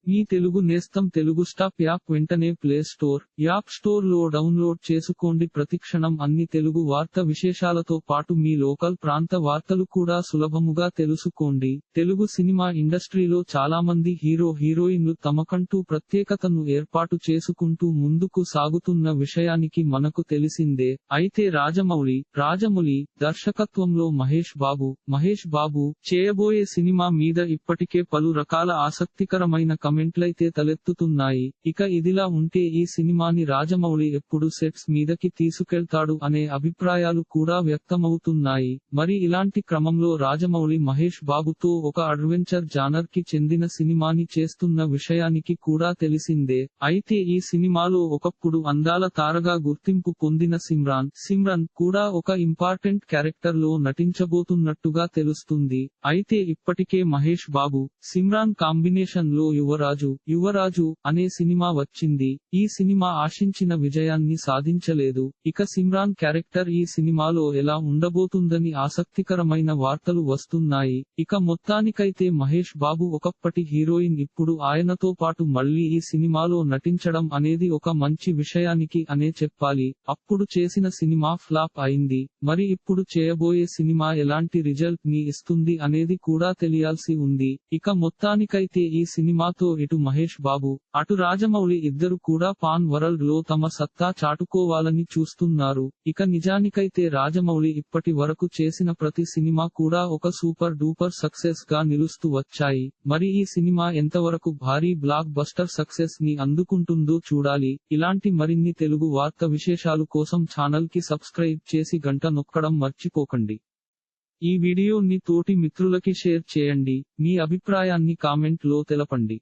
మీ తెలుగు నేస్తం Telugu stop app వెంటనే play store, app store లో డౌన్లోడ్ చేసుకోండి. ప్రతిక్షణం అన్ని తెలుగు వార్త విశేషాలతో పాటు మీ లోకల్ ప్రాంత వార్తలు కూడా సులభముగా తెలుసుకోండి. తెలుగు సినిమా ఇండస్ట్రీలో చాలామంది హీరో హీరోయిన్లు తమకంటూ ప్రత్యేకతను ఏర్పాటు చేసుకుంటూ ముందుకు సాగుతున్న విషయానికి మనకు తెలిసిందే. అయితే రాజమౌళి దర్శకత్వంలో మహేష్ బాబు చేయబోయే సినిమా మీద ఇప్పటికే పలు రకాల ఆసక్తికరమైన కమెంట్లయితే తలెత్తుతున్నాయి. ఇక ఇదిలా ఉంటే ఈ సినిమాని రాజమౌళి ఎప్పుడు సెట్స్ మీదకి తీసుకెళ్తాడు అనే అభిప్రాయాలు కూడా వ్యక్తమవుతున్నాయి. మరి ఇలాంటి క్రమంలో రాజమౌళి మహేష్ బాబుతో ఒక అడ్వెంచర్ జానర్ కి చెందిన సినిమాని చేస్తున్న విషయానికి కూడా తెలిసిందే. అయితే ఈ సినిమాలో ఒకప్పుడు అందాల తారగా గుర్తింపు పొందిన సిమ్రన్ కూడా ఒక ఇంపార్టెంట్ క్యారెక్టర్ లో నటించబోతున్నట్టుగా తెలుస్తుంది. అయితే ఇప్పటికే మహేష్ బాబు, సిమ్రాన్ కాంబినేషన్ లో యువరాజు అనే సినిమా వచ్చింది. ఈ సినిమా ఆశించిన విజయాన్ని సాధించలేదు. ఇక సిమ్రాన్ క్యారెక్టర్ ఈ సినిమాలో ఎలా ఉండబోతుందని ఆసక్తికరమైన వార్తలు వస్తున్నాయి. ఇక మొత్తానికైతే మహేష్ బాబు ఒకప్పటి హీరోయిన్ ఇప్పుడు ఆయనతో పాటు మళ్ళీ ఈ సినిమాలో నటించడం అనేది ఒక మంచి విషయానికి అనే చెప్పాలి. అప్పుడు చేసిన సినిమా ఫ్లాప్ అయింది. మరి ఇప్పుడు చేయబోయే సినిమా ఎలాంటి రిజల్ట్ ని ఇస్తుంది అనేది కూడా తెలియాల్సి ఉంది. ఇక మొత్తానికైతే ఈ సినిమాతో ఇటు మహేష్ బాబు, అటు రాజమౌళి ఇద్దరు కూడా పాన్ వరల్డ్ లో తమ సత్తా చాటుకోవాలని చూస్తున్నారు. ఇక నిజానికైతే రాజమౌళి ఇప్పటి వరకు చేసిన ప్రతి సినిమా కూడా ఒక సూపర్ డూపర్ సక్సెస్ గా నిలుస్తూ వచ్చాయి. మరి ఈ సినిమా ఎంతవరకు భారీ బ్లాక్ బస్టర్ సక్సెస్ ని అందుకుంటుందో చూడాలి. ఇలాంటి మరిన్ని తెలుగు వార్త విశేషాలు కోసం ఛానల్ కి సబ్స్క్రైబ్ చేసి గంట నొక్కడం మర్చిపోకండి. ఈ వీడియోని తోటి మిత్రులకి షేర్ చేయండి. మీ అభిప్రాయాన్ని కామెంట్ లో తెలపండి.